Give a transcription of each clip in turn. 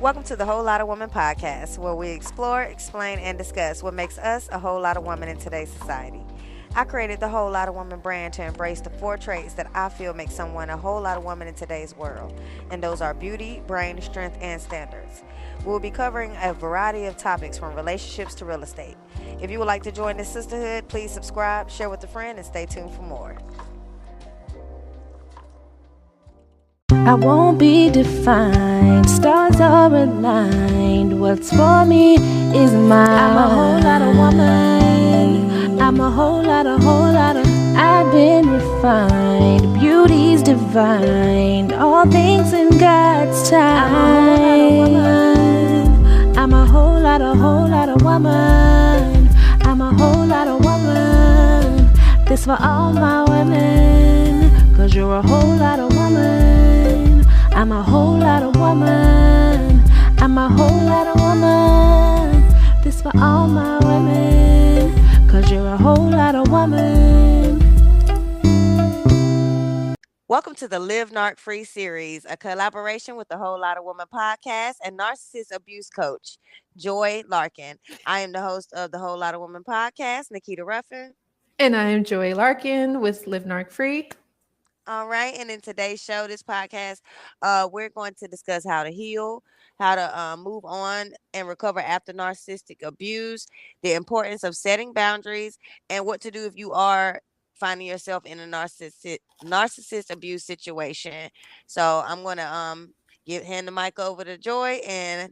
Welcome to the Whole Lotta Woman Podcast, where we explore, explain, and discuss what makes us a whole lot of women in today's society. I created the Whole Lotta Woman brand to embrace the 4 traits that I feel make someone a whole lot of woman in today's world, and those are beauty, brain, strength, and standards. We'll be covering a variety of topics from relationships to real estate. If you would like to join this sisterhood, please subscribe, share with a friend, and stay tuned for more. I won't be defined, stars are aligned. What's for me is mine. I'm a whole lot of woman. I'm a whole lot of. I've been refined, beauty's divine. All things in God's time. I'm a whole lot of woman. I'm a whole lot of woman. This for all my women, 'cause you're a whole lot of woman. I'm a whole lot of woman. I'm a whole lot of woman. This for all my women, 'cause you're a whole lot of woman. Welcome to the Live Narc Free series, a collaboration with the Whole Lotta Woman Podcast and narcissist abuse coach, Joy Larkin. I am the host of the Whole Lotta Woman Podcast, Nakita Ruffin. And I am Joy Larkin with Live Narc Free. All right. And in today's show, this podcast, we're going to discuss how to heal, how to move on and recover after narcissistic abuse, the importance of setting boundaries, and what to do if you are finding yourself in a narcissist abuse situation. So I'm going to hand the mic over to Joy, and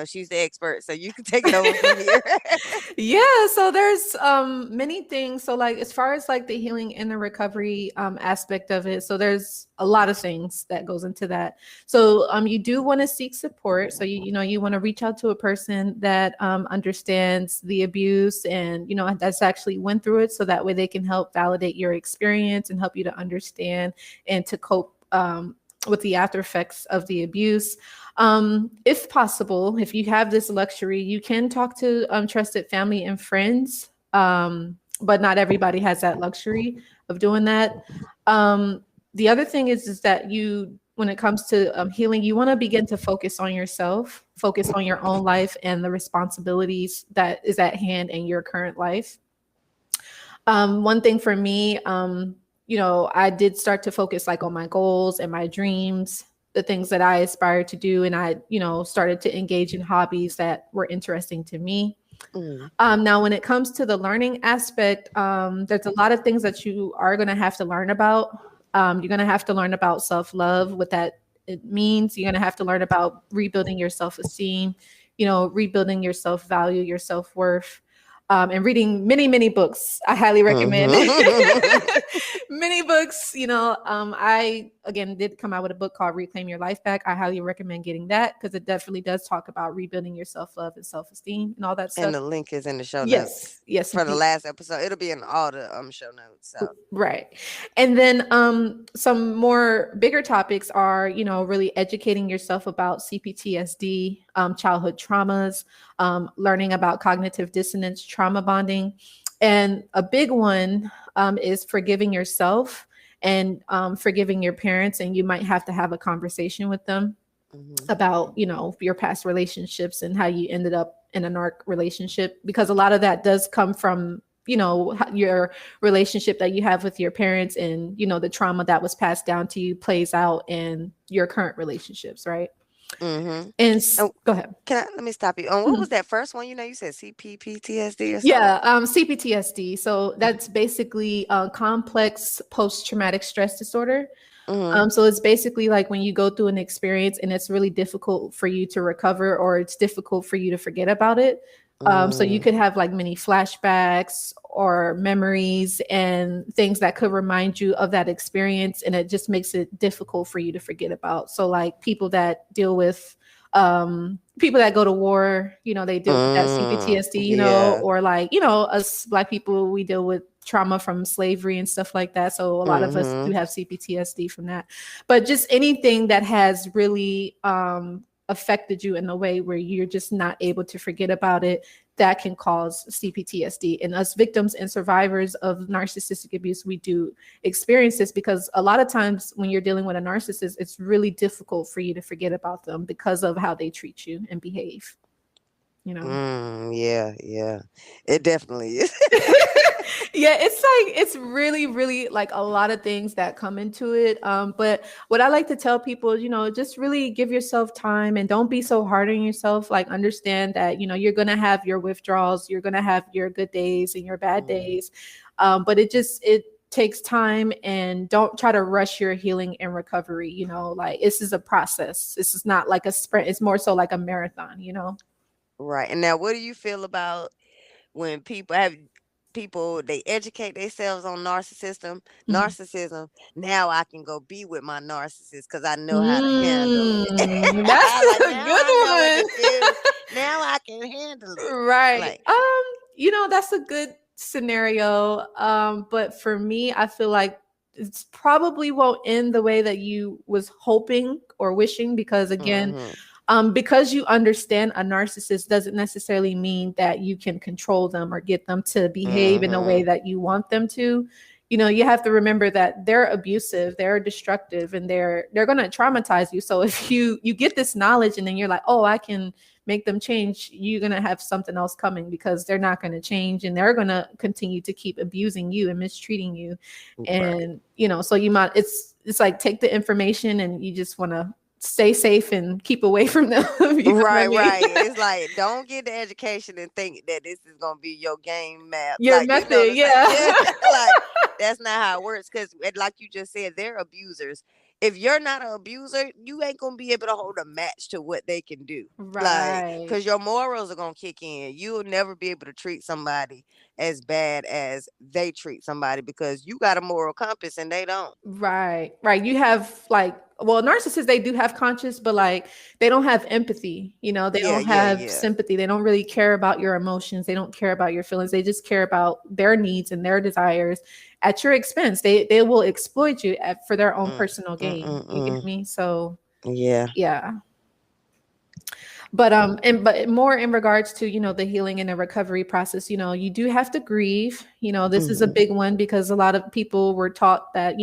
she's the expert, so you can take it over from here. Yeah, so there's many things. So like as far as like the healing and the recovery aspect of it, so there's a lot of things that goes into that. So you do want to seek support. So you want to reach out to a person that understands the abuse and that's actually went through it, so that way they can help validate your experience and help you to understand and to cope with the after effects of the abuse. If possible, if you have this luxury, you can talk to trusted family and friends, but not everybody has that luxury of doing that. The other thing is that when it comes to healing, you want to begin to focus on yourself, focus on your own life and the responsibilities that is at hand in your current life. One thing for me, I did start to focus like on my goals and my dreams, the things that I aspired to do. And I, started to engage in hobbies that were interesting to me. Now, when it comes to the learning aspect, there's a lot of things that you are going to have to learn about. You're going to have to learn about self-love, what that it means. You're going to have to learn about rebuilding your self-esteem, rebuilding your self-value, your self-worth. And reading many, many books. I highly recommend many books. I, again, did come out with a book called Reclaim Your Life Back. I highly recommend getting that because it definitely does talk about rebuilding your self-love and self-esteem and all that stuff. And the link is in the show notes. Yes. For the last episode. It'll be in all the show notes. So. Right. And then some more bigger topics are, really educating yourself about Cptsd, childhood traumas, learning about cognitive dissonance, trauma bonding. And a big one is forgiving yourself and forgiving your parents. And you might have to have a conversation with them about, your past relationships and how you ended up in a narc relationship, because a lot of that does come from, your relationship that you have with your parents and, the trauma that was passed down to you plays out in your current relationships. Right. And go ahead. Let me stop you. What was that first one? You said Cptsd or something? Yeah, Cptsd. So that's basically complex post-traumatic stress disorder. So it's basically like when you go through an experience and it's really difficult for you to recover, or it's difficult for you to forget about it. So you could have like many flashbacks or memories and things that could remind you of that experience. And it just makes it difficult for you to forget about. So like people that deal with, people that go to war, they deal with that Cptsd, or like, us Black people, we deal with trauma from slavery and stuff like that. So a lot of us do have Cptsd from that. But just anything that has really affected you in a way where you're just not able to forget about it, that can cause CPTSD. And us victims and survivors of narcissistic abuse, we do experience this because a lot of times when you're dealing with a narcissist, it's really difficult for you to forget about them because of how they treat you and behave, you know? Yeah. It definitely is. Yeah, it's really, really like a lot of things that come into it. But what I like to tell people, just really give yourself time and don't be so hard on yourself. Like understand that, you're gonna have your withdrawals, you're gonna have your good days and your bad days. But it takes time, and don't try to rush your healing and recovery. Like this is a process. This is not like a sprint, it's more so like a marathon. Right. And now what do you feel about when people they educate themselves on Mhm. narcissism? Now I can go be with my narcissist because I know how to handle it. That's Like a now I know what good to one. feel. Now I can handle it. Right. Like, That's a good scenario. But for me, I feel like it's probably won't end the way that you was hoping or wishing, because again, mm-hmm, because you understand a narcissist doesn't necessarily mean that you can control them or get them to behave in a way mm-hmm, that you want them to. You have to remember that they're abusive, they're destructive, and they're going to traumatize you. So if you get this knowledge and then you're like, oh, I can make them change, you're going to have something else coming, because they're not going to change and they're going to continue to keep abusing you and mistreating you. right. And so you might, it's like, take the information and you just want to stay safe and keep away from them. You know what I Right, mean? right. It's like don't get the education and think that this is gonna be your game map. Your Like, you know what method, I'm saying? yeah. Yeah, like that's not how it works. Because, like you just said, they're abusers. If you're not an abuser, you ain't gonna be able to hold a match to what they can do. Like, Right. because your morals are gonna kick in. You'll never be able to treat somebody as bad as they treat somebody because you got a moral compass and they don't. Right. Right. You have like, well, narcissists, they do have conscience, but like they don't have empathy. They Yeah, don't yeah, have yeah. sympathy. They don't really care about your emotions. They don't care about your feelings. They just care about their needs and their desires at your expense. They will exploit you for their own Mm, personal mm, gain. mm, You get mm. me? So Yeah. yeah. But more in regards to the healing and the recovery process, you do have to grieve. This is a Mhm. big one, because a lot of people were taught that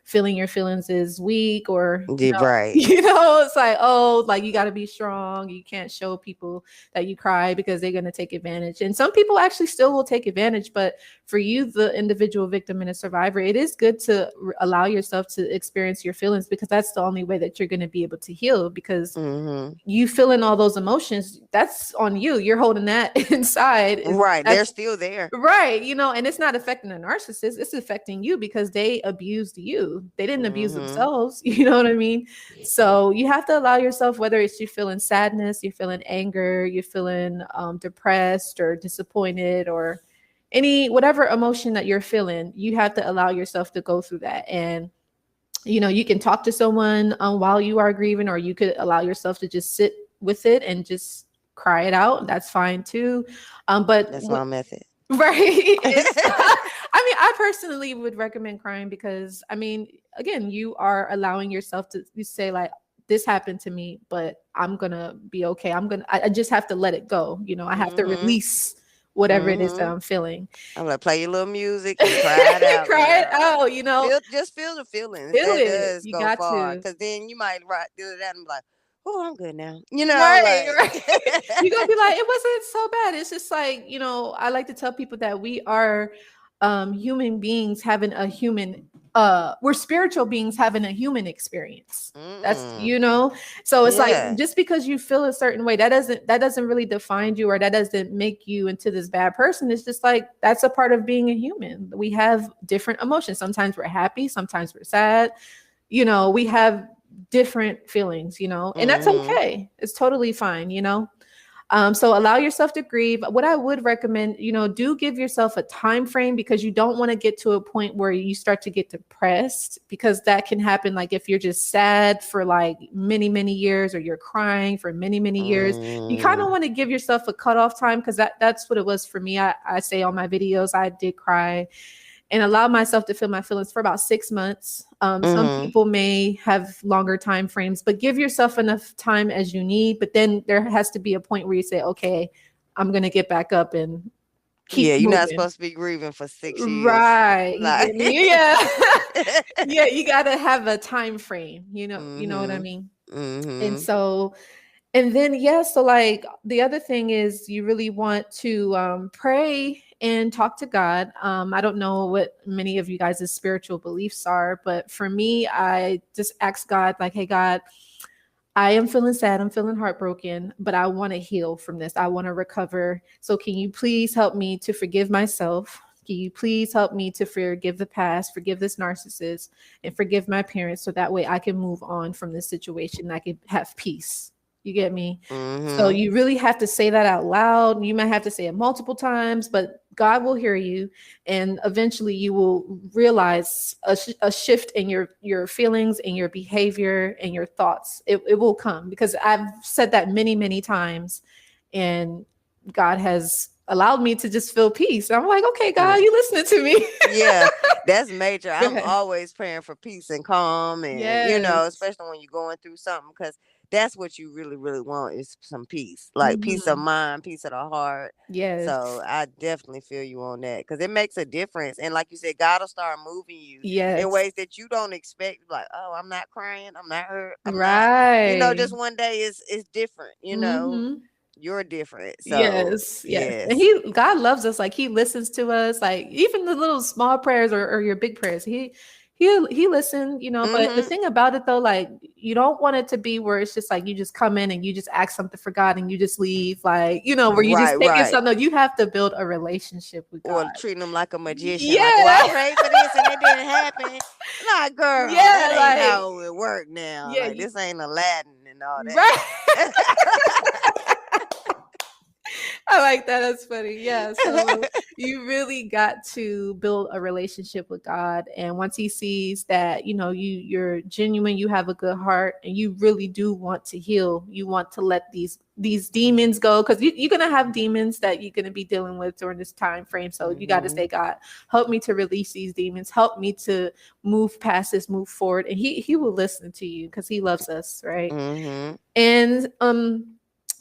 feeling your feelings is weak, or Yeah, right. it's like, oh, like you got to be strong, you can't show people that you cry because they're going to take advantage. And some people actually still will take advantage, but for you, the individual victim and a survivor, it is good to allow yourself to experience your feelings, because that's the only way that you're going to be able to heal. Because Mhm. you feeling all those emotions, that's on you. You're holding that inside. Right, they're That's still there. right. And it's not affecting a narcissist. It's affecting you because they abused you. They didn't abuse Mhm. themselves. You know what I mean? So you have to allow yourself, whether it's you feeling sadness, you're feeling anger, you're feeling depressed or disappointed, or whatever emotion that you're feeling, you have to allow yourself to go through that. And you can talk to someone while you are grieving, or you could allow yourself to just sit with it and just cry it out. That's fine too. But That's my method. right. I personally would recommend crying, because again, you are allowing yourself to you say like, this happened to me, but I'm gonna be okay. I just have to let it go. I have to Mhm. release whatever it is that Mhm. I'm feeling. I'm like, play your little music and cry it out, Cry it girl. out, Just feel the feelings. feel That it. does You go got far. to. Cause then you might do that and be like, oh, I'm good now. Right, Like right. You're gonna be like, it wasn't so bad. It's just like, I like to tell people that we are human beings having a human we're spiritual beings having a human experience. That's mm. so it's like, Yeah. just because you feel a certain way, that doesn't really define you, or that doesn't make you into this bad person. It's just like, that's a part of being a human. We have different emotions. Sometimes we're happy, sometimes we're sad. We have different feelings, and that's Mhm. okay. It's totally fine. So allow yourself to grieve. What I would recommend, do give yourself a time frame, because you don't want to get to a point where you start to get depressed, because that can happen. Like if you're just sad for like many, many years, or you're crying for many, many years, you kind of Mm. want to give yourself a cutoff time, because that's what it was for me. I say on my videos, I did cry, and allow myself to feel my feelings for about 6 months. Some Mm-hmm. people may have longer time frames, but give yourself enough time as you need. But then there has to be a point where you say, okay, I'm going to get back up and Yeah, keep you're not moving. supposed to be grieving for 6 years. Right. You Like, get me? Yeah. Yeah, you got to have a time frame, you know what I mm-hmm. mean? And Mm-hmm. so, and then, yeah, so like the other thing is you really want to pray and talk to God. I don't know what many of you guys' spiritual beliefs are, but for me, I just ask God, like, hey, God, I am feeling sad. I'm feeling heartbroken, but I want to heal from this. I want to recover. So can you please help me to forgive myself? Can you please help me to forgive the past, forgive this narcissist, and forgive my parents so that way I can move on from this situation and I can have peace? You get me? So Mm-hmm. you really have to say that out loud. You might have to say it multiple times, but God will hear you, and eventually you will realize a shift in your feelings and your behavior and your thoughts. It will come, because I've said that many, many times, and God has allowed me to just feel peace. I'm like, okay, God, you listening to me? Yeah, that's major. Go I'm ahead. always praying for peace and calm, and Yes. especially when you're going through something, because that's what you really, really want is some peace, like peace of Mhm. mind, peace of the heart. So Yes. I definitely feel you on that, because it makes a difference. And like you said, God will start moving you in Yes. ways that you don't expect. Like, oh, I'm not crying, I'm not hurt, I'm not, Right. just one day is different. Mhm. You're different. So Yes, yes. And yes. God loves us. Like, he listens to us. Like, even the little small prayers, or your big prayers. He listened, but the Mm-hmm. thing about it though, like, you don't want it to be where it's just like you just come in and you just ask something for God and you just leave, like, where you Right, just taking right. something. You have to build a relationship with God. Or treating them like a magician, like, well, I Yeah. prayed for this and it didn't happen. Nah, girl, that Yeah, ain't like, how it work now. yeah, Like, this ain't Aladdin and all right. that. I like that. That's funny. Yeah. So you really got to build a relationship with God. And once he sees that, you're genuine, you have a good heart, and you really do want to heal, you want to let these demons go. Because you're gonna have demons that you're gonna be dealing with during this time frame. So you got to Hmm. say, God, help me to release these demons, help me to move past this, move forward. And he will listen to you because he loves us, right? Hmm. And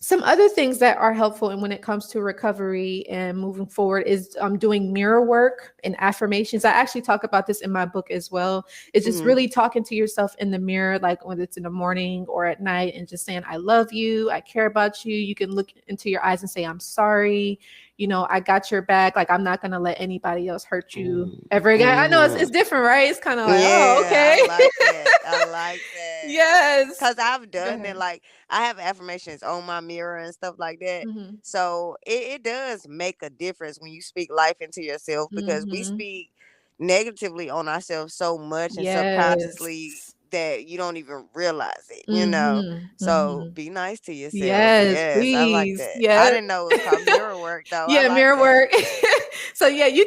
some other things that are helpful, and when it comes to recovery and moving forward, is doing mirror work and affirmations. I actually talk about this in my book as well. It's just Hmm. really talking to yourself in the mirror, like whether it's in the morning or at night, and just saying, I love you, I care about you. You can look into your eyes and say, I'm sorry, I got your back. Like, I'm not going to let anybody else hurt you ever again. I know Hmm. it's different, right? It's kind of like, oh, Yeah, I okay. like that. I like that. Yes. Cause I've Go done it. ahead. Like, I have affirmations on my mirror and stuff like that. Hmm. So it does make a difference when you speak life into yourself, because we Hmm. speak negatively on ourselves so much and subconsciously Yes. that you don't even realize it. Mhm, So mhm. be nice to yourself. Yes, Yes, I like please. that. I Yes. didn't know it was called mirror work though. I Yeah, like mirror that. work. So yeah, you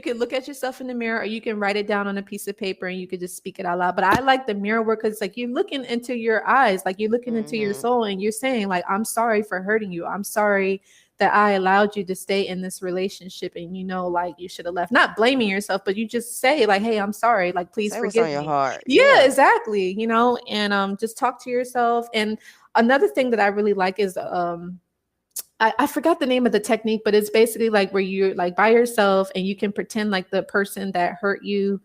can look at yourself in the mirror, or you can write it down on a piece of paper and you could just speak it out loud. But I like the mirror work because, like, you're looking into your eyes, like you're looking into your Hmm. soul, and you're saying, like, I'm sorry for hurting you. I'm sorry that I allowed you to stay in this relationship, and like, you should have left. Not blaming yourself, but you just say, like, hey, I'm sorry, like, please Say what's on forgive your me. heart. Yeah, Yeah. exactly. And just talk to yourself. And another thing that I really like is I forgot the name of the technique, but it's basically like where you're like by yourself and you can pretend like the person that hurt you,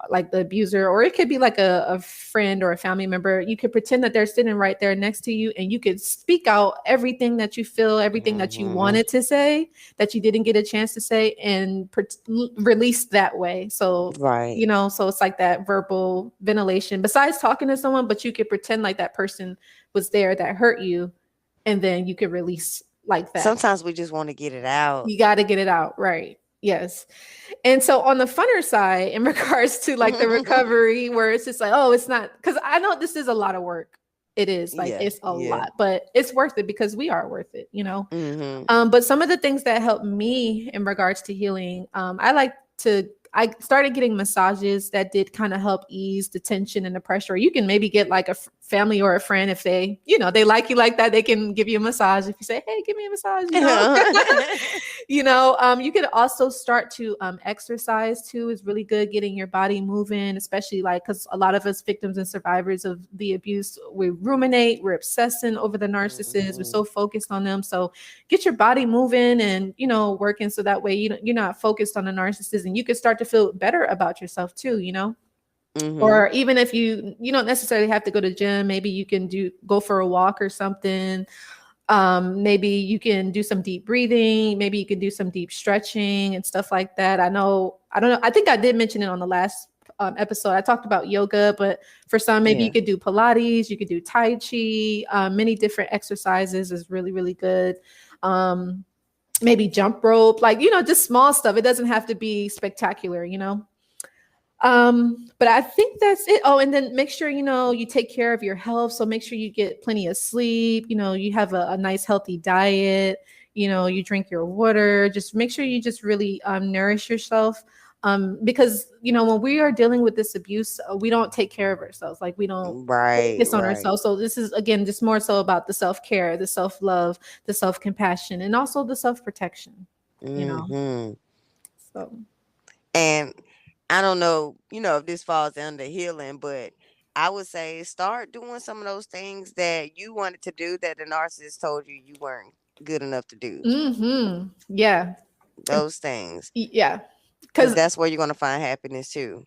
like the abuser, or it could be like a friend or a family member. You could pretend that they're sitting right there next to you, and you could speak out everything that you feel, everything that you Hmm. wanted to say that you didn't get a chance to say, and release that way. So, Right. so it's like that verbal ventilation besides talking to someone, but you could pretend like that person was there that hurt you, and then you could release like that. Sometimes we just want to get it out. You got to get it out. Right. Yes. And so on the funner side, in regards to like the recovery, where it's just like, oh, it's not, because I know this is a lot of work. It is like, Yeah, it's a yeah. lot, but it's worth it because we are worth it. Mhm. But some of the things that help me in regards to healing, I started getting massages that did kind of help ease the tension and the pressure. You can maybe get like a family or a friend, if they, they like you like that, they can give you a massage. If you say, hey, give me a massage, you can also start to exercise too. Is really good, getting your body moving, especially like, because a lot of us victims and survivors of the abuse, we ruminate, we're obsessing over the narcissist, we're so focused on them. So get your body moving and, working, so that way you're not focused on the narcissist, and you can start to feel better about yourself too, Or even if you don't necessarily have to go to the gym, maybe you can go for a walk or something. Maybe you can do some deep breathing. Maybe you can do some deep stretching and stuff like that. I don't know. I think I did mention it on the last episode. I talked about yoga, but for some, maybe you could do Pilates, you could do Tai Chi. Many different exercises is really, really good. Maybe jump rope, like, just small stuff. It doesn't have to be spectacular, But I think that's it. Oh, and then make sure, you take care of your health. So make sure you get plenty of sleep, you have a nice healthy diet, you drink your water, just make sure you just really nourish yourself. Because, when we are dealing with this abuse, we don't take care of ourselves. Like we don't focus on ourselves. So this is, again, just more so about the self-care, the self-love, the self-compassion, and also the self-protection, So. And I don't know, if this falls under healing, but I would say start doing some of those things that you wanted to do that the narcissist told you weren't good enough to do. Yeah. Those things. Yeah. Because that's where you're going to find happiness too.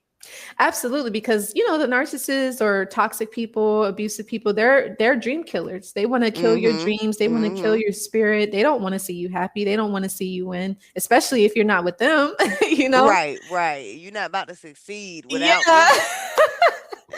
Absolutely. Because, the narcissists or toxic people, abusive people, they're dream killers. They want to kill your dreams. They want to kill your spirit. They don't want to see you happy. They don't want to see you win, especially if you're not with them, Right. You're not about to succeed without me.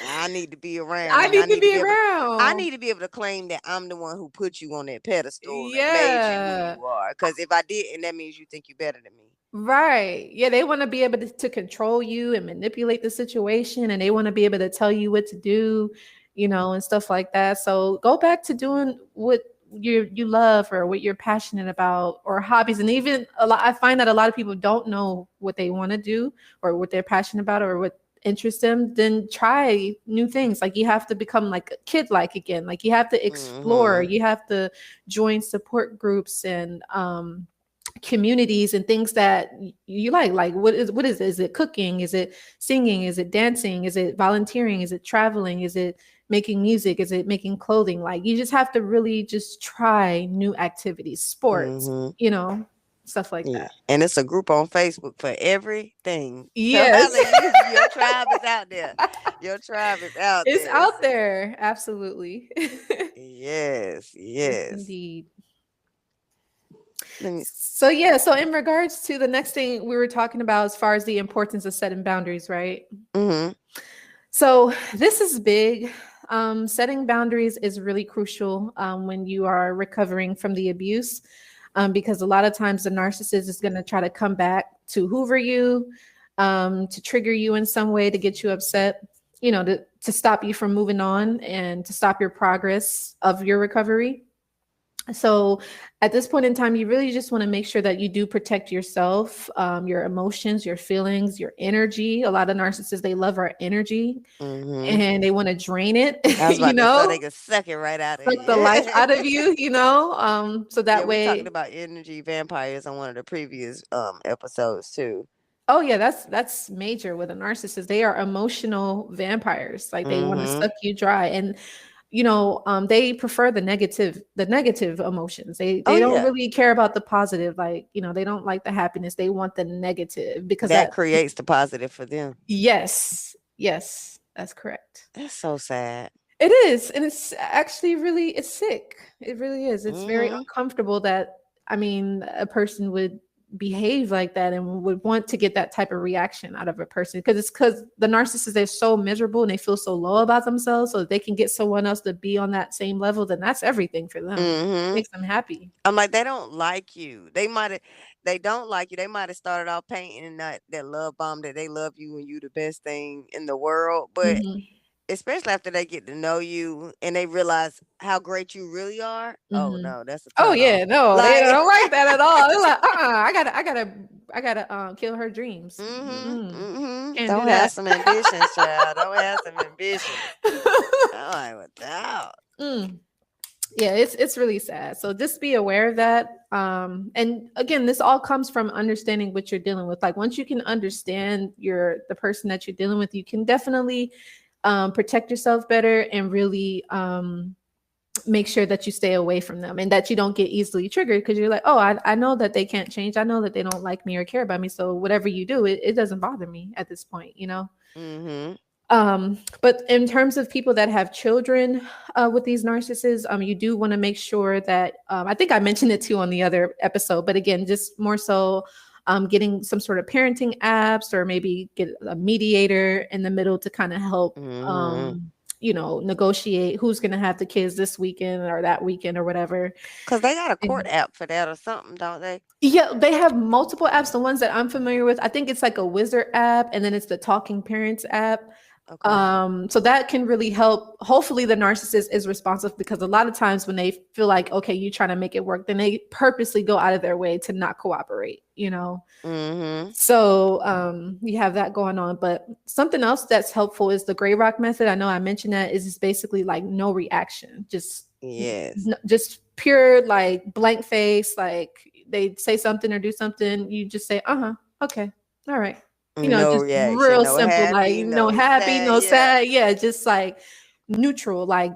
I need to be around. I need to be around. I need to be able to claim that I'm the one who put you on that pedestal and made you who you are. Because if I didn't, that means you think you're better than me. Right. Yeah. They want to be able to control you and manipulate the situation, and they want to be able to tell you what to do, and stuff like that. So go back to doing what you love or what you're passionate about, or hobbies. And even I find that a lot of people don't know what they want to do or what they're passionate about or what interests them. Then try new things. Like you have to become like a kid, like again, like you have to explore, you have to join support groups and, communities and things that you like what is it? Is it cooking? Is it singing? Is it dancing? Is it volunteering? Is it traveling? Is it making music? Is it making clothing? Like you just have to really just try new activities, sports, stuff like that. And it's a group on Facebook for everything. Yes. So your tribe is out there. Your tribe is out there. It's out there. Absolutely. Yes. Indeed. So in regards to the next thing we were talking about, as far as the importance of setting boundaries, right? So this is big. Setting boundaries is really crucial when you are recovering from the abuse, because a lot of times the narcissist is going to try to come back to hoover you, to trigger you in some way, to get you upset, to stop you from moving on and to stop your progress of your recovery. So at this point in time, you really just want to make sure that you do protect yourself, your emotions, your feelings, your energy. A lot of narcissists, they love our energy and they want to drain it, so they can suck it right out of you. Suck the life out of you, so that way. We talked about energy vampires on one of the previous episodes too. Oh yeah, that's major with a narcissist. They are emotional vampires. Like they want to suck you dry. And they prefer the negative emotions. They don't really care about the positive. Like, they don't like the happiness. They want the negative because that creates the positive for them. Yes, that's correct. That's so sad. It is. And it's actually it's sick. It really is. It's very uncomfortable that, a person would behave like that and would want to get that type of reaction out of a person, because the narcissists, they're so miserable and they feel so low about themselves, so they can get someone else to be on that same level, then that's everything for them. It makes them happy. I'm like, they don't like you. They don't like you. They might have started off painting that love bomb that they love you and you the best thing in the world, but especially after they get to know you and they realize how great you really are. Oh no, that's a turn off. They don't like that at all. They're like, I gotta kill her dreams. Don't have some ambitions, child. Don't have some ambitions. like, without. Mm. Yeah, it's really sad. So just be aware of that. And again, this all comes from understanding what you're dealing with. Like once you can understand the person that you're dealing with, you can definitely protect yourself better and really make sure that you stay away from them and that you don't get easily triggered, because you're like, oh, I know that they can't change. I know that they don't like me or care about me. So whatever you do, it doesn't bother me at this point, you know? Mm-hmm. But in terms of people that have children with these narcissists, you do want to make sure that I think I mentioned it too on the other episode, but again, just more so getting some sort of parenting apps, or maybe get a mediator in the middle to kind of help Mm-hmm. negotiate who's going to have the kids this weekend or that weekend or whatever. Because they got a court And app for that or something, don't they? yeah, they have multiple apps. The ones that I'm familiar with, I think it's like a Wizard app, and then it's the Talking Parents app. Okay. So that can really help. Hopefully the narcissist is responsive, because a lot of times when they feel like, okay, you're trying to make it work, then they purposely go out of their way to not cooperate, you know? Mm-hmm. So you have that going on. But something else that's helpful is the gray rock method. I know I mentioned that is basically like no reaction, Yes. just pure like blank face. Like they say something or do something, you just say, okay, all right. No Just reaction. real No simple, like happy, no no happy, sad. no Yeah. sad. Yeah, just like neutral, like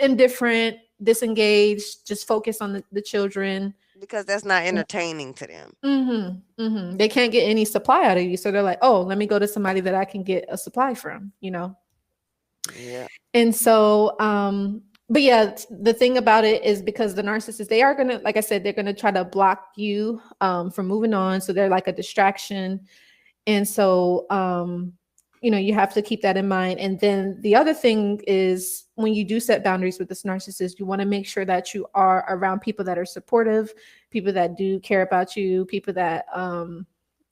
indifferent, disengaged, just focus on the children. Because that's not entertaining to them. They can't get any supply out of you. So they're like, oh, let me go to somebody that I can get a supply from, Yeah. And so, but yeah, the thing about it is, because the narcissists, they are going to, like I said, they're going to try to block you from moving on. So they're like a distraction. And so, you have to keep that in mind. And then the other thing is, when you do set boundaries with this narcissist, you want to make sure that you are around people that are supportive, people that do care about you, people that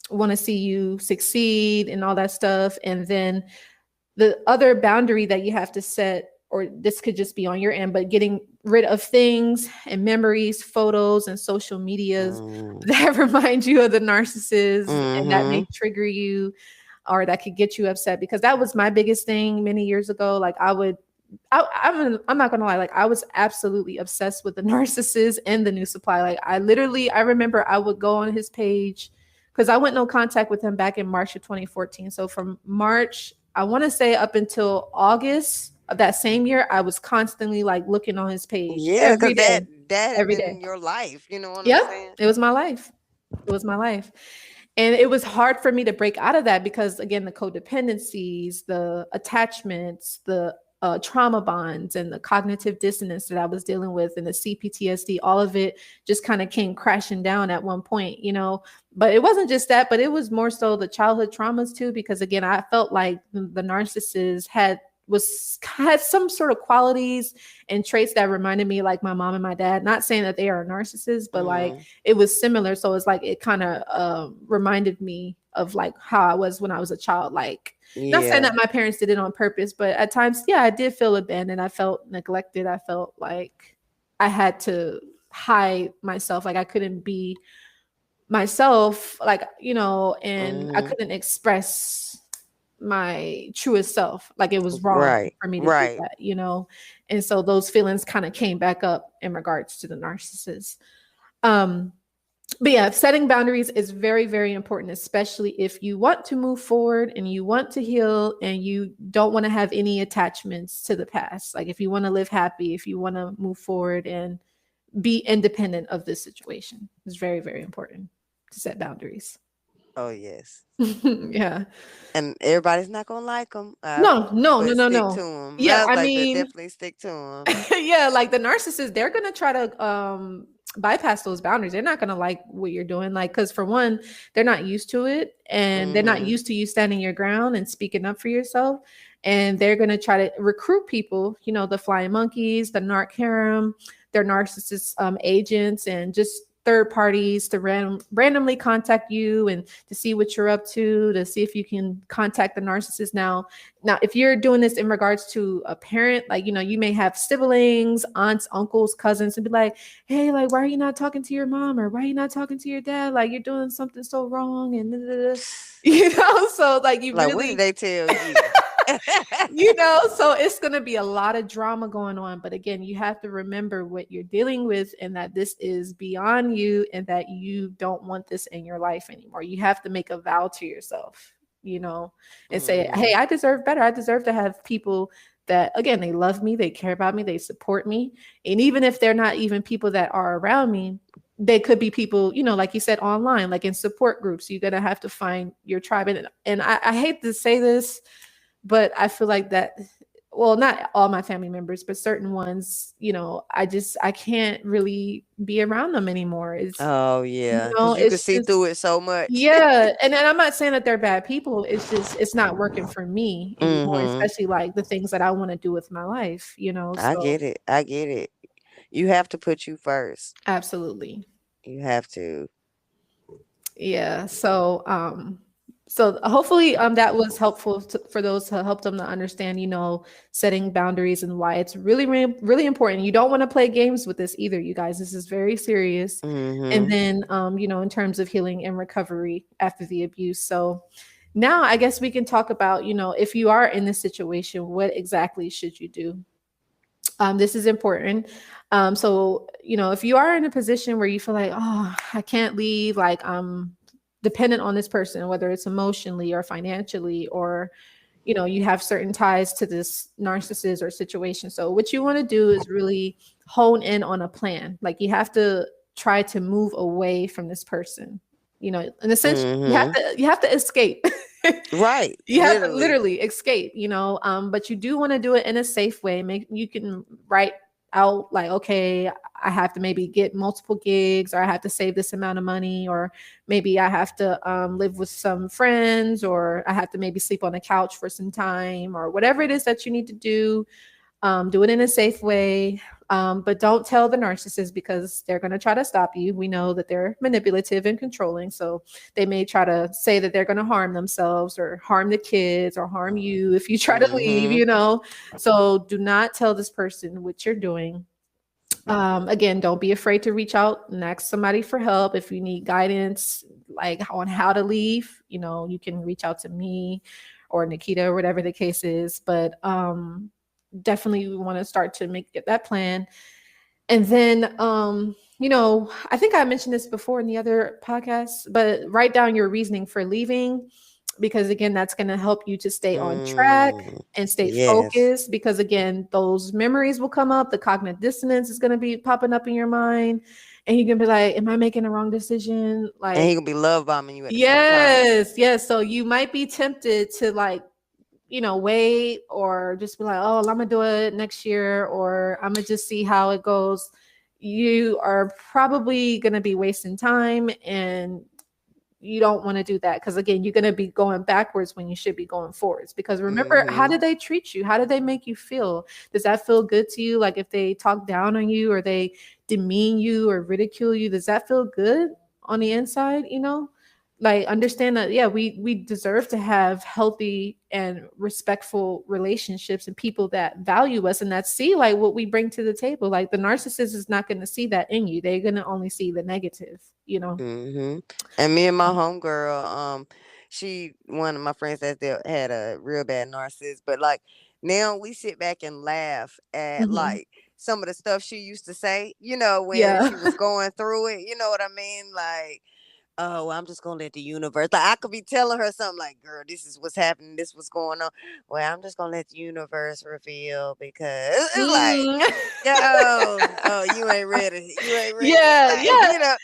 want to see you succeed and all that stuff. And then the other boundary that you have to set, or this could just be on your end, but getting rid of things and memories, photos, and social medias that remind you of the narcissist and that may trigger you, or that could get you upset. Because that was my biggest thing many years ago. Like I'm not gonna lie, like I was absolutely obsessed with the narcissist and the new supply. Like I remember I would go on his page, because I went no contact with him back in March of 2014. So from March, I want to say up until August of that same year, I was constantly like looking on his page Yeah, every because day, that had every been day. your life. You know what I'm Yeah, saying? it was my life. It was my life. And it was hard for me to break out of that, because again, the codependencies, the attachments, the trauma bonds, and the cognitive dissonance that I was dealing with, and the Cptsd, all of it just kind of came crashing down at one point, But it wasn't just that, but it was more so the childhood traumas too, because again, I felt like the narcissist had some sort of qualities and traits that reminded me like my mom and my dad. Not saying that they are narcissists, but like it was similar. So it's like it kind of reminded me of like how I was when I was a child. Like, not saying that my parents did it on purpose, but at times, yeah, I did feel abandoned. I felt neglected. I felt like I had to hide myself. Like I couldn't be myself, like, and I couldn't express my truest self. Like it was wrong Right. for me to do Right. that. And so those feelings kind of came back up in regards to the narcissist. But yeah, setting boundaries is very, very important, especially if you want to move forward and you want to heal and you don't want to have any attachments to the past. Like if you want to live happy, if you want to move forward and be independent of this situation, it's very, very important to set boundaries. Oh yes. Yeah. And everybody's not gonna like them. No. But stick to them. Yeah, I Like, but mean, definitely stick to them. yeah, like the narcissist, they're gonna try to bypass those boundaries. They're not gonna like what you're doing, like, because for one, they're not used to it, and they're not used to you standing your ground and speaking up for yourself. And they're gonna try to recruit people, the flying monkeys, the narc harem, their narcissist agents, and just third parties to randomly contact you and to see what you're up to see if you can contact the narcissist. Now, if you're doing this in regards to a parent, like, you may have siblings, aunts, uncles, cousins, and be like, hey, like, why are you not talking to your mom? Or why are you not talking to your dad? Like, you're doing something so wrong. And, so like you Like, really, what did they tell you? So it's going to be a lot of drama going on. But again, you have to remember what you're dealing with and that this is beyond you and that you don't want this in your life anymore. You have to make a vow to yourself, and say, hey, I deserve better. I deserve to have people that, again, they love me, they care about me, they support me. And even if they're not even people that are around me, they could be people, like you said, online, like in support groups. You're going to have to find your tribe. And I hate to say this, but I feel like that, well, not all my family members, but certain ones, I can't really be around them anymore. Oh yeah, because you can It's see just, through it so much. yeah. And I'm not saying that they're bad people. It's just, it's not working for me anymore, Mm-hmm. especially like the things that I want to do with my life, I so get it. I get it. You have to put you first. absolutely. You have to. Yeah. So hopefully that was helpful for those to help them to understand, setting boundaries and why it's really, really, really important. You don't want to play games with this either, you guys. This is very serious. And Mm-hmm. then, in terms of healing and recovery after the abuse. So now I guess we can talk about, if you are in this situation, what exactly should you do? This is important. So, if you are in a position where you feel like, oh, I can't leave, like I'm dependent on this person, whether it's emotionally or financially, or, you have certain ties to this narcissist or situation. So what you want to do is really hone in on a plan. Like you have to try to move away from this person. In a sense, Mm-hmm. you have to escape. Right. You have to Literally. literally escape, but you do want to do it in a safe way. You can write out like, okay, I have to maybe get multiple gigs, or I have to save this amount of money, or maybe I have to live with some friends, or I have to maybe sleep on the couch for some time, or whatever it is that you need to do. Do it in a safe way. But don't tell the narcissist, because they're going to try to stop you. We know that they're manipulative and controlling. So they may try to say that they're going to harm themselves or harm the kids or harm you if you try to leave, Mm-hmm. So do not tell this person what you're doing. Again, don't be afraid to reach out and ask somebody for help. If you need guidance, like on how to leave, you can reach out to me or Nakita or whatever the case is. But definitely we want to start to get that plan. And then I think I mentioned this before in the other podcast, but write down your reasoning for leaving, because again, that's going to help you to stay on track Mm. and stay Yes. focused, because again, those memories will come up, the cognitive dissonance is going to be popping up in your mind, and you can be like, am I making a wrong decision? And Like, he gonna be love bombing you at the same time. yes. So you might be tempted to like, wait, or just be like, oh, I'm gonna do it next year, or I'm gonna just see how it goes. You are probably gonna be wasting time, and you don't want to do that, because again, you're going to be going backwards when you should be going forwards. Because remember, how Mm-hmm. did they treat you? How did they make you feel? Does that feel good to you? Like if they talk down on you, or they demean you or ridicule you, does that feel good on the inside? Like understand that, yeah, we deserve to have healthy and respectful relationships, and people that value us and that see like what we bring to the table. Like the narcissist is not going to see that in you. They're going to only see the negative. Mm-hmm. And me and my homegirl, she one of my friends that had a real bad narcissist, but like now we sit back and laugh at Mhm. like some of the stuff she used to say, when Yeah. she was going through it, you know what I mean? Like, oh, well, I'm just gonna let the universe. Like I could be telling her something like, "Girl, this is what's happening. This what's going on." Well, I'm just gonna let the universe reveal, because it's like, Mm. oh, you ain't ready. You ain't ready. Yeah, Like, yeah.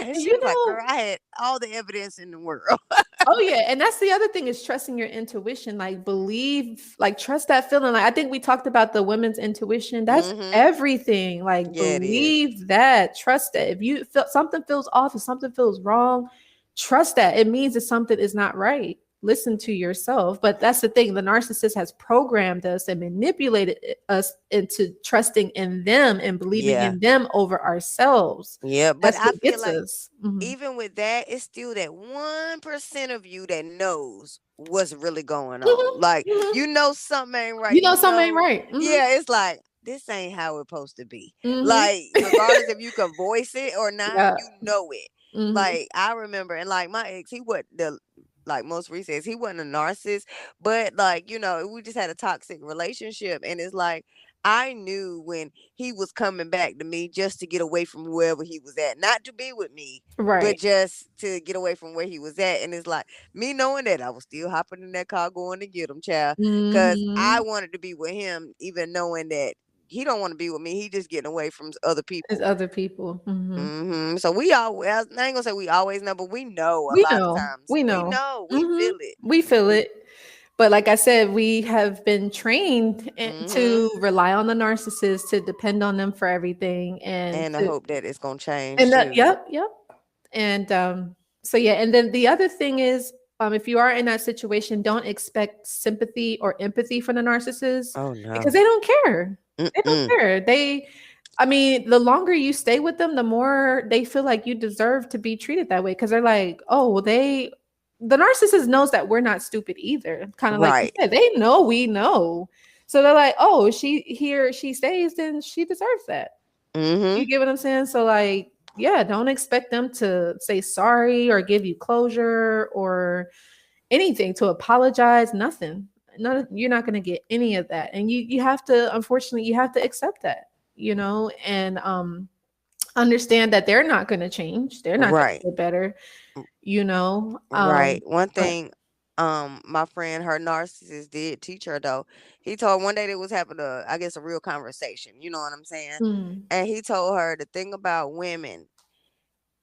And she You was like, know, "Girl, I had all the evidence in the world." oh yeah, and that's the other thing, is trusting your intuition. Like believe, like trust that feeling. Like I think we talked about the women's intuition. That's Mm-hmm. everything. Like Yeah, it is. believe that, trust that. If you feel something feels off, if something feels wrong, trust that. It means that something is not right. Listen to yourself. But that's the thing. The narcissist has programmed us and manipulated us into trusting in them and believing Yeah, in them over ourselves. yeah. But That's I what feel gets like us. Mhm. even with that, it's still that 1% of you that knows what's really going on. Mhm. Like, Mhm. something ain't right. You know something ain't right. Mhm. Yeah, it's like, this ain't how it's supposed to be. Mhm. Like, regardless if you can voice it or not, Yeah. you know it. Mhm. Like, I remember, and like my ex, he would the like most recent, he wasn't a narcissist, but like, we just had a toxic relationship. And it's like, I knew when he was coming back to me just to get away from wherever he was at, not to be with me, but Right. just to get away from where he was at. And it's like, me knowing that, I was still hopping in that car going to get him, child, because I Mm-hmm. wanted to be with him, even knowing that he don't want to be with me. He just getting away from other There's people. other people. Mm-hmm. So we always, I ain't gonna say we always know, but we know a We lot of know. times. We We know. know, we Hmm. feel it. We feel We it. But like I said, we have been trained mm-hmm. to rely on the narcissist, to depend on them for everything, and And I to hope that it's gonna change and that, too. yep, yep. And so yeah, and then the other thing is, if you are in that situation, don't expect sympathy or empathy from the narcissist, Oh because no. they don't care. They don't Mm-mm. care. I mean, the longer you stay with them, the more they feel like you deserve to be treated that way, because they're like, oh, well, the narcissist knows that we're not stupid either. Kind of like you Right. said, they know we know. So they're like, oh, she stays, then she deserves that. Mm-hmm. You get what I'm saying? So like, yeah, don't expect them to say sorry or give you closure or anything, to apologize, nothing. None, you're not going to get any of that. And you have to, unfortunately, you have to accept that, and understand that they're not going to change. They're not going to Right. get better, you know. Right. One But thing, my friend, her narcissist did teach her though. He told one day they was having I guess, a real conversation. You know what I'm saying? mm, And he told her the thing about women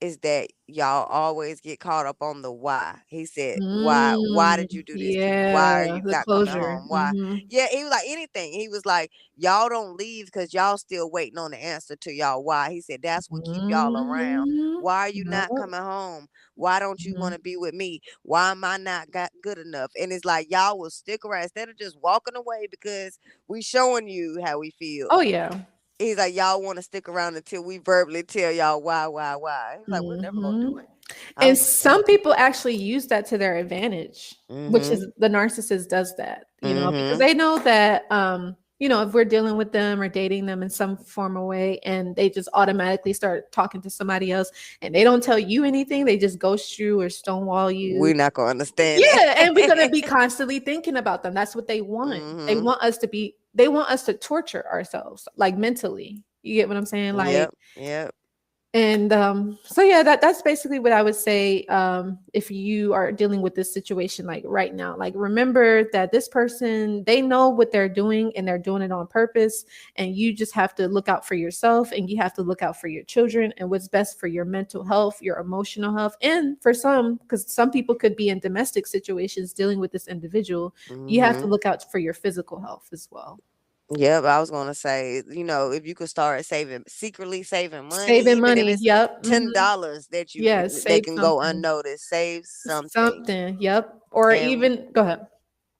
is that y'all always get caught up on the why. He said, why did you do this to me? Why are yeah, you the not coming closure. home? Why? Hmm. Yeah, he was like anything. He was like, y'all don't leave because y'all still waiting on the answer to y'all why. He said, that's what keep y'all around. Hmm. Why are you not Yep. coming home? Why don't you Mhm. want to be with me? Why am I not got good enough? And it's like y'all will stick around instead of just walking away because we showing you how we feel. Oh yeah. He's like, y'all want to stick around until we verbally tell y'all why. He's like, we're never gonna do Hmm. it. I And was like, some dang. people actually use that to their advantage, which Mm-hmm. is the narcissist does that, because Mm-hmm. they know that, if we're dealing with them or dating them in some form or way, and they just automatically start talking to somebody else and they don't tell you anything, they just ghost you or stonewall you. We're not gonna understand Yeah. And we're going to that. be constantly thinking about them. That's what they want. Mm-hmm. They want us to torture ourselves, like mentally. You get what I'm saying? Like, Yep. Yep. and so yeah, that's basically what I would say. If you are dealing with this situation like right now, like remember that this person, they know what they're doing and they're doing it on purpose, and you just have to look out for yourself, and you have to look out for your children and what's best for your mental health, your emotional health, and for some, because some people could be in domestic situations dealing with this individual, you have to Mm-hmm. look out for your physical health as well. Yep. I was gonna say, if you could start secretly saving money, Saving even if money, it's yep. ten Mhm. dollars that Yes, they save can go something. unnoticed, save something. Something, yep. Or And even go ahead.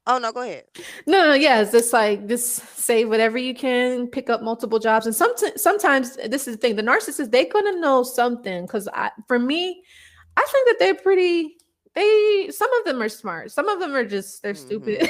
oh no, go ahead. No, no, yeah, it's just like just save whatever you can, pick up multiple jobs, and sometimes this is the thing. The narcissist, they gonna know something, because for me, I think that they're pretty. Some of them are smart. Some of them are just they're stupid. Mm-hmm.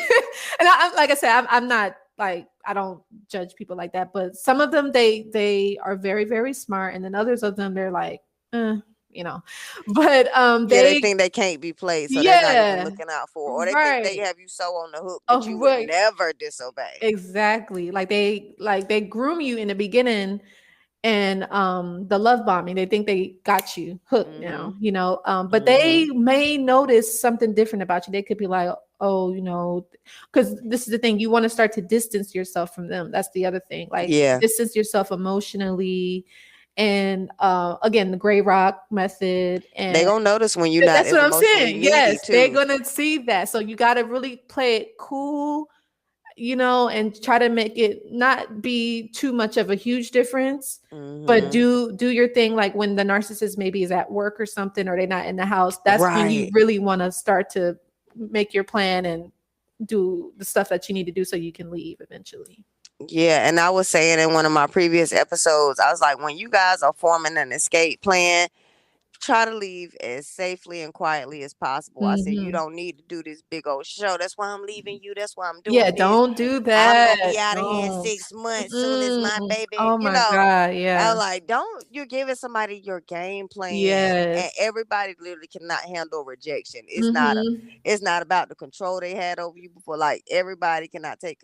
And like I said, I'm not like, I don't judge people like that, but some of them they are very very smart, and then others of them they're like, eh, you know, but Yeah, they they think they can't be played, so they're not even yeah, looking out for, or they think they right. have you so on the hook that Oh, you would right. never disobey. Exactly. Like they groom you in the beginning, and the love bombing. They think they got you hooked Mm-hmm. now, but Mm-hmm. they may notice something different about you. They could be like, oh, because this is the thing, you want to start to distance yourself from them. That's the other thing. Like Yeah, distance yourself emotionally. And again, the gray rock method. they And gonna notice when you're not that's as what I'm emotionally saying. needy Yes, they're too. gonna see that. So you got to really play it cool, and try to make it not be too much of a huge difference, but Mm-hmm. do your thing. Like when the narcissist maybe is at work or something, or they're not in the house, that's when you Right. really want to start to make your plan and do the stuff that you need to do so you can leave eventually. Yeah, and I was saying in one of my previous episodes, I was like, when you guys are forming an escape plan, try to leave as safely and quietly as possible. I said, you Mhm. don't need to do this big old show. That's why I'm leaving you. That's why I'm Yeah, doing this. don't do I'm that. gonna be out of here in Don't. 6 months. Soon as my Mm. baby, Oh my God, yeah. I was like, don't you're giving somebody your game plan, and Yes. everybody literally cannot handle rejection. Mhm. It's not about the control they had over you before. Like everybody cannot take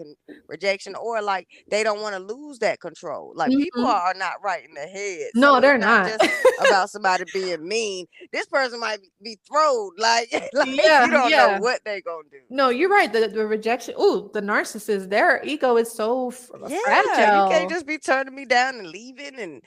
rejection, or like they don't want to lose that control. Like people Mhm. are not right in the head, No, so it's they're not not. just about somebody being mean. This person might be throwed. Like like you Yeah, don't know yeah. what they gonna do. No, you're right. The rejection. Ooh, the narcissist. Their ego is so Yeah, you can't fragile. just be turning me down and leaving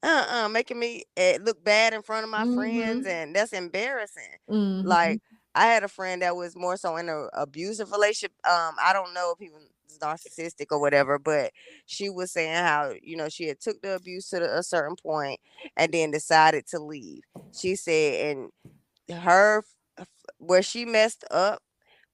and making me look bad in front of my friends, Mhm. and that's embarrassing. Mhm. Like I had a friend that was more so in a abusive relationship. I don't know if he was narcissistic or whatever, but she was saying how she had took the abuse to a certain point and then decided to leave. She said, and her where she messed up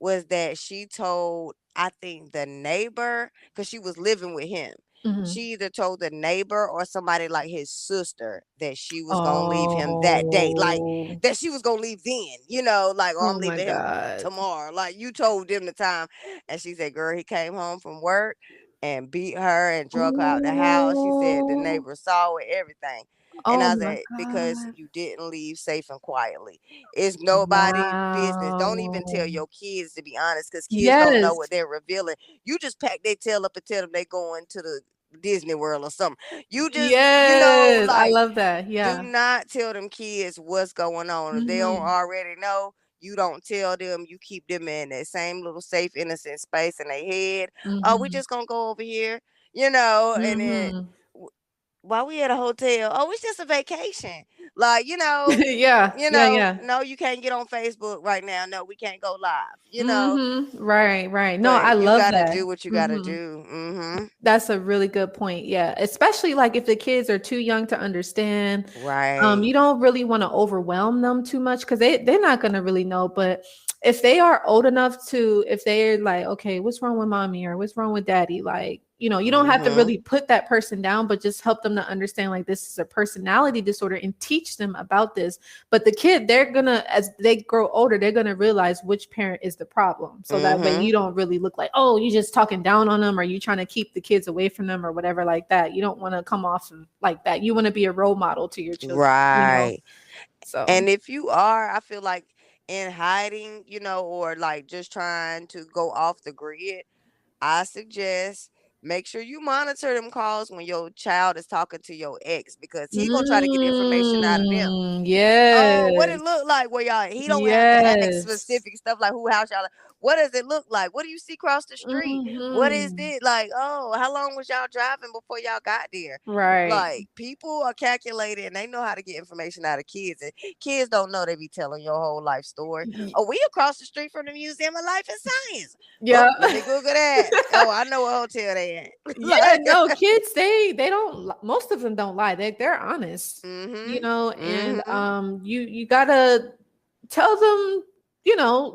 was that she told, I think, the neighbor, because she was living with him. Mhm. She either told the neighbor or somebody like his sister that she was gonna leave him that day. Like Oh. that she was gonna leave then, like, oh, Oh I'm my leaving him God. tomorrow. Like you told them the time. And she said, girl, he came home from work and beat her and drug her out the house. She said the Oh. neighbor saw it, everything. And Oh I my said, because God. you didn't leave safe and quietly. It's nobody business. Don't even tell Wow. your kids, to be honest, because kids don't know Yes. what they're revealing. You just pack their tail up and tell them they going to the Disney World or something. You just, Yes. I like, love that. do Yeah. not tell them kids what's going on. If they don't Mhm. already know, you don't tell them. You keep them in that same little safe, innocent space in their head. Oh, we Mhm. just gonna go over here, and then Mhm. while we at a hotel, oh, it's just a vacation. Like, Yeah. Yeah, yeah. no, you can't get on Facebook right now. No, we can't go live. Mhm. Right, right. No, I But you love gotta that. do what you gotta Mhm. do. Mm-hmm. That's a really good point. Yeah, especially like if the kids are too young to understand. You Right. don't really want to overwhelm them too much because they're not going to really know. But if they are old enough to, if they're like, okay, what's wrong with mommy or what's wrong with daddy, like, you don't have to Mm-hmm. really put that person down, but just help them to understand like this is a personality disorder and teach them about this. But the kid, they're gonna, as they grow older, they're gonna realize which parent is the problem. So that way Mm-hmm. you don't really look like, oh, you just talking down on them or you trying to keep the kids away from them or whatever like that. You don't want to come off of like that. You want to be a role model to your children. Right. So And if you are, I feel like in hiding, or like just trying to go off the grid, I suggest make sure you monitor them calls when your child is talking to your ex, because he gonna try to get information out of them. Oh, what it yes. look like where y'all? He don't have to ask Yes. specific stuff like who house y'all. What does it look like? What do you see across the street? What is Mhm. this? Like, oh, how long was y'all driving before y'all got there? Right. Like, people are calculated and they know how to get information out of kids. And kids don't know they be telling your whole life story. Y- Oh, we across the street from the Museum of Life and Science. Oh, Yeah. let me Google that. Oh, I know what hotel they at. Yeah, Like, no, kids they don't most of them don't lie. They're honest. mm-hmm. And Mm-hmm. you got to tell them,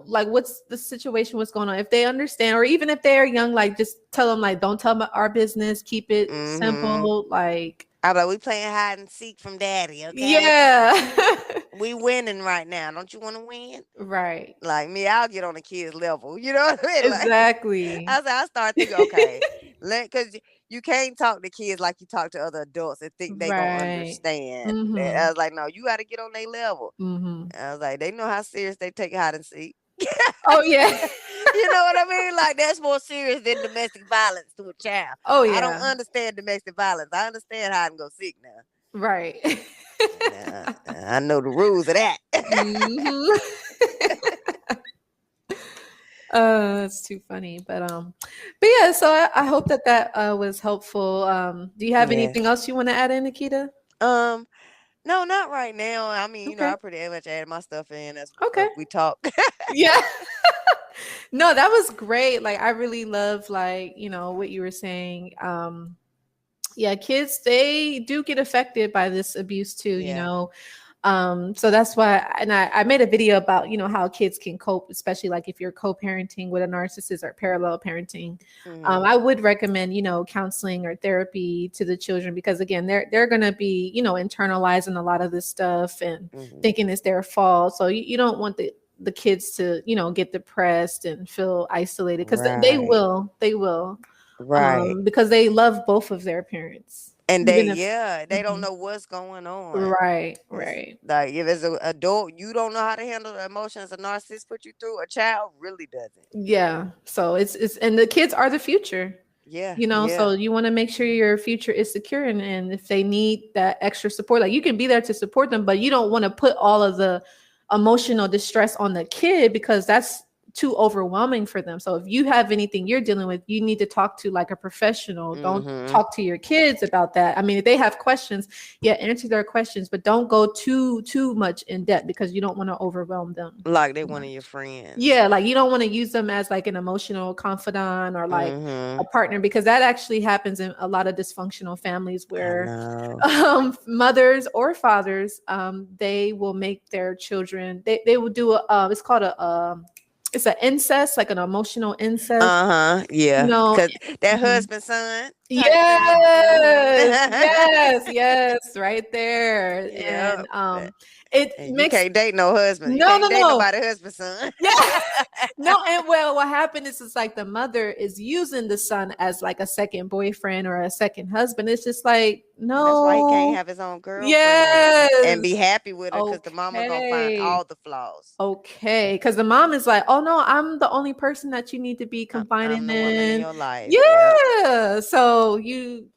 like what's the situation, what's going on. If they understand or even if they're young, like just tell them like don't tell 'em our business, keep it Mm-hmm. simple, like I'm like, we playing hide and seek from daddy, okay? yeah. We winning right now. Don't you want to win? Right. Like me, I'll get on the kids' level. You know what I mean? Like Exactly. I start thinking, okay, because you can't talk to kids like you talk to other adults and think they gonna Right. understand. And I Mhm. was like, no, you got to get on their level. Mhm. I was like, they know how serious they take hide and seek. Oh yeah. You know what I mean? Like that's more serious than domestic violence to a child. Oh I don't yeah. understand domestic violence. I understand hide and go seek now. Right. I know the rules of that. Mhm. It's too funny, but yeah. So I hope that was helpful. Do you have anything Yes. else you want to add in, Nakita? Um, no, not right now. I mean, Okay. I pretty much added my stuff in as Okay. we talk. Yeah. No, that was great. Like I really love like what you were saying. Yeah, kids they do get affected by this abuse too. Yeah. So that's why, and I made a video about, how kids can cope, especially like if you're co-parenting with a narcissist or parallel parenting. Mm-hmm. I would recommend, counseling or therapy to the children, because again, they're gonna be, internalizing a lot of this stuff and Mm-hmm. thinking it's their fault. So you don't want the kids to, get depressed and feel isolated, because Right. they will, Right. because they love both of their parents, And even if. they don't Mhm. know what's going on. Right, It's right. like if as an adult you don't know how to handle the emotions a narcissist put you through, a child really doesn't. Yeah. So it's and the kids are the future. Yeah, So yeah. you want to make sure your future is secure, and if they need that extra support, like, you can be there to support them, but you don't want to put all of the emotional distress on the kid, because that's too overwhelming for them. So if you have anything you're dealing with, you need to talk to like a professional. Don't Mm-hmm. talk to your kids about that. I mean, if they have questions, yeah, answer their questions, but don't go too much in depth, because you don't want to overwhelm them Like they too one of your much. friends. Yeah, like you don't want to use them as like an emotional confidant or like Mm-hmm. a partner, because that actually happens in a lot of dysfunctional families I where know. mothers or fathers, they will make their children, they will do it's called it's an incest, like an emotional incest, Uh-huh. you Yeah. know. Cause that Mhm. husband son type thing. Yes, Mm-hmm. yes, yes, right there. Yeah. And it And you makes can't date no husband. You no, can't no, date no. nobody husband son. Yeah. No, and well, what happened is it's like the mother is using the son as like a second boyfriend or a second husband. It's just like, And that's why he can't no. have his own girlfriend and be Yes. happy with her because the mama gonna find Okay. all the flaws. Okay. Because the mom is like, oh no, I'm the only person that you need to be I'm confiding the woman in in. your life. Yep. Yeah. So you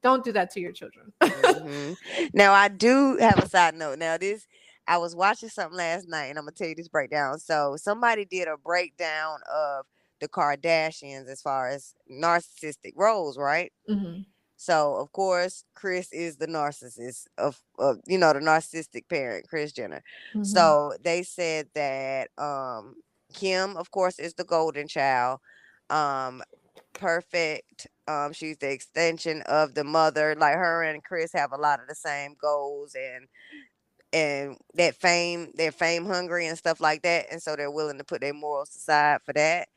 don't do that to your children. Hmm. Now I do have a side note. Now this, I was watching something last night, and I'm gonna tell you this breakdown. So somebody did a breakdown of the Kardashians as far as narcissistic roles, right? Hmm. So of course, Chris is the narcissist of the narcissistic parent, Chris Jenner. Hmm. So they said that Kim, of course, is the golden child. Um, Perfect. She's the extension of the mother. Like her and Chris have a lot of the same goals and that fame, they're fame hungry and stuff like that, and so they're willing to put their morals aside for that.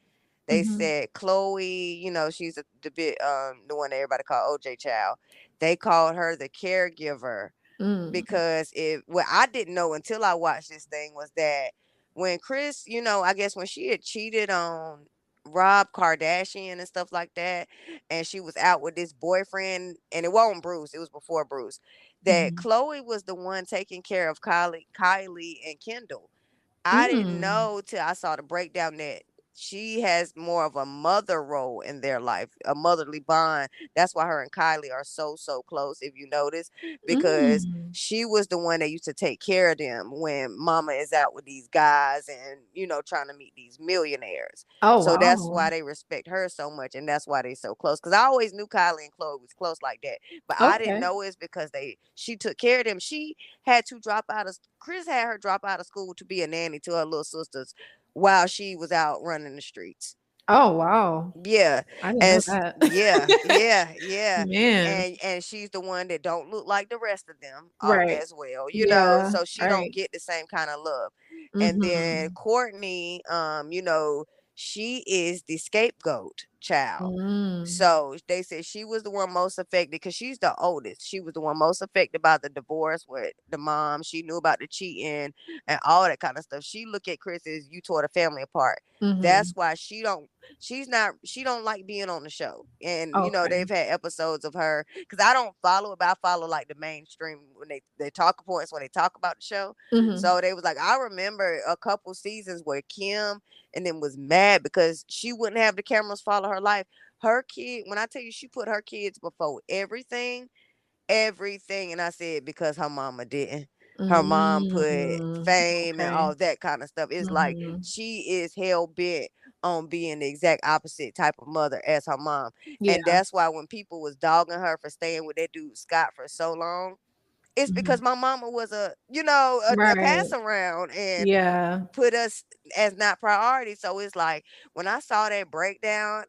They Hmm. said Chloe, she's the bit the one that everybody called OJ child. They called her the caregiver Mm. because what I didn't know until I watched this thing was that when Chris, I guess when she had cheated on Rob Kardashian and stuff like that, and she was out with this boyfriend, and it wasn't Bruce, it was before Bruce, that Hmm. Chloe was the one taking care of Kylie and Kendall. I didn't Mm. know till I saw the breakdown that she has more of a mother role in their life, a motherly bond. That's why her and Kylie are so close, if you notice, because Mm. she was the one that used to take care of them when mama is out with these guys and, trying to meet these millionaires. Oh So that's wow. why they respect her so much, and that's why they so close. Because I always knew Kylie and Chloe was close like that, but I didn't Okay. know it's because she took care of them. She had to drop out of Chris had her drop out of school to be a nanny to her little sisters while she was out running the streets. Oh wow. Yeah. I didn't And know that. yeah. Man. And she's the one that don't look like the rest of them Right. as well, Yeah. so she don't Right. get the same kind of love. And then Mhm. Courtney, she is the scapegoat child. Mm. So they said she was the one most affected because she's the oldest. She was the one most affected by the divorce with the mom. She knew about the cheating and all that kind of stuff. She look at Chris as you tore the family apart. That's Mhm. why she don't like being on the show. And Okay. they've had episodes of her because I don't follow it, but I follow like the mainstream when they talk points when they talk about the show. Mhm. So they was like, I remember a couple seasons where Kim and then was mad because she wouldn't have the cameras follow her life. Her kid, when I tell you she put her kids before everything, and I said because her mama didn't. Her mom put Mm. fame and Okay. all that kind of stuff. It's like Mhm. she is hell bent on being the exact opposite type of mother as her mom. And Yeah. that's why when people was dogging her for staying with that dude Scott for so long, it's because Mhm. my mama was a Right. pass around and Yeah. put us as not priority. So it's like when I saw that breakdown,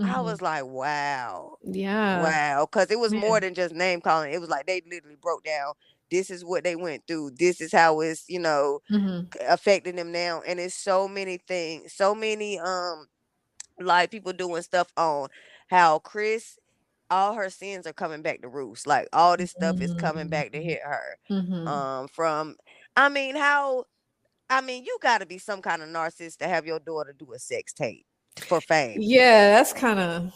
I Mhm. was like, wow. Yeah. Wow. Because it was more Man. than just name calling. It was like they literally broke down this is what they went through. This is how it's, Mhm. affecting them now. And it's so many things, so many like people doing stuff on how Chris, all her sins are coming back to roost. Like all this stuff is coming back to Mhm. hit her. Mhm. From I mean, how I mean, you gotta be some kind of narcissist to have your daughter do a sex tape for fame. Yeah, that's kind of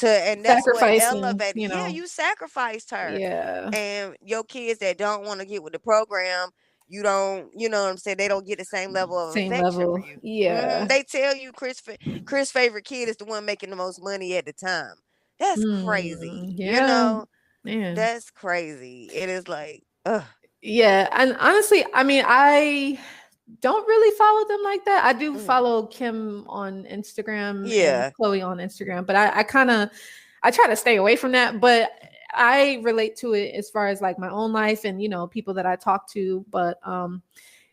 And that's what sacrificing, elevated. you Yeah, know. you sacrificed her. Yeah. And your kids that don't want to get with the program, you don't, you know what I'm saying, they don't get the same level of Same affection for level. you. Yeah. They tell you Chris favorite kid is the one making the most money at the time. That's crazy. Yeah, man. That's crazy. It is like, ugh. Yeah, and honestly, I mean, I don't really follow them like that. I do Mhm. follow Kim on Instagram and Yeah. Chloe on Instagram, but I kind of I try to stay away from that. But I relate to it as far as like my own life and people that I talk to. But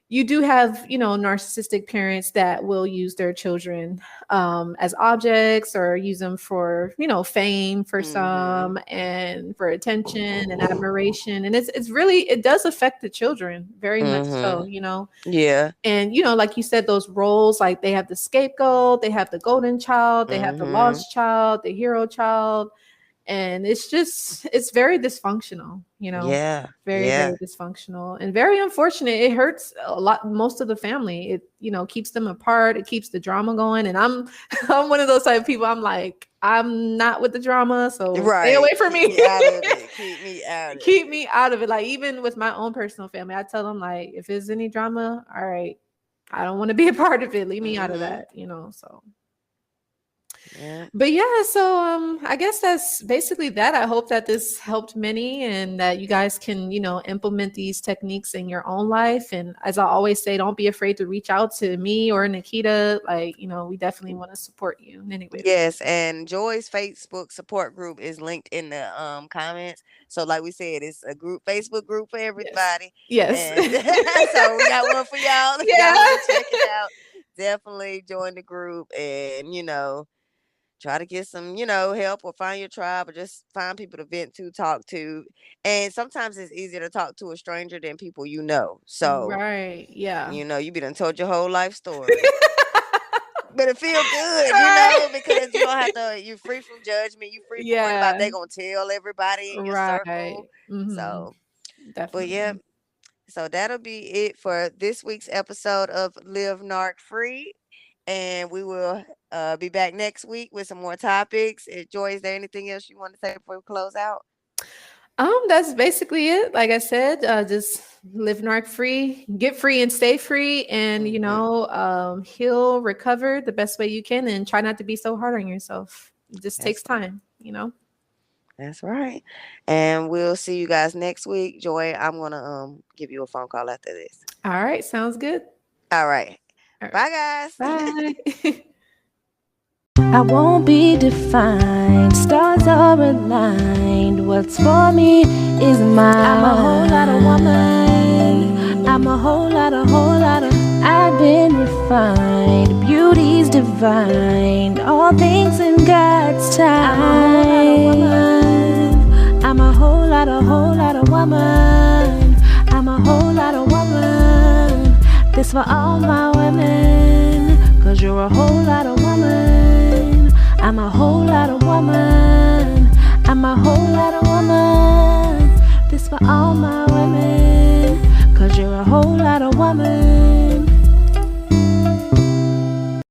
you do have narcissistic parents that will use their children as objects or use them for fame for Mhm. some and for attention and admiration, and it's really, it does affect the children very much so, Mhm. Yeah. and like you said, those roles, like they have the scapegoat, they have the golden child, they have the Mhm. lost child, the hero child, and it's very dysfunctional, Yeah. very, Yeah. very dysfunctional and very unfortunate. It hurts a lot, most of the family. It keeps them apart, it keeps the drama going, and I'm I'm one of those type of people. I'm like, I'm not with the drama, so stay away Right. from Keep me. me out of it. Keep me out of Keep it. me out of it. Like, even with my own personal family, I tell them, like, if there's any drama, all right, I don't want to be a part of it, leave me out of Mhm. that, so. Yeah. But yeah, so I guess that's basically that. I hope that this helped many and that you guys can, implement these techniques in your own life. And as I always say, don't be afraid to reach out to me or Nakita. Like, we definitely want to support you in any way we Yes, and Joy's Facebook support group is linked in the comments. So like we said, it's a group Facebook group for can. Yes. everybody. Yes. And so we got one for y'all. If Yeah. y'all want to check it out, definitely join the group and try to get some, help or find your tribe or just find people to vent to, talk to. And sometimes it's easier to talk to a stranger than people you know. So, Right. Yeah. you be done told your whole life story. But it feel good, Right. because you don't have to. You're free from judgment. You're free from worrying about Yeah. they gonna tell everybody in your Right. circle. Hmm. So, but yeah, Definitely. so that'll be it for this week's episode of Live Narc Free, and we will be back next week with some more topics. Joy, is there anything else you want to say before we close out? That's basically it. Like I said, just live narc free, get free and stay free, and Hmm. heal, recover the best way you can, and try not to be so hard on yourself. It just takes That's right. time. That's right. And we'll see you guys next week. Joy, I'm gonna give you a phone call after this. All right, sounds good. All right. All right, Bye guys. bye. I won't be defined. Stars are aligned. What's for me is mine. I'm a whole lot of woman. I'm a whole lot of. I've been refined. Beauty's divine. All things in God's time. I'm a whole lot of woman. I'm a whole lot of woman. This for all my women. 'Cause you're a whole lot of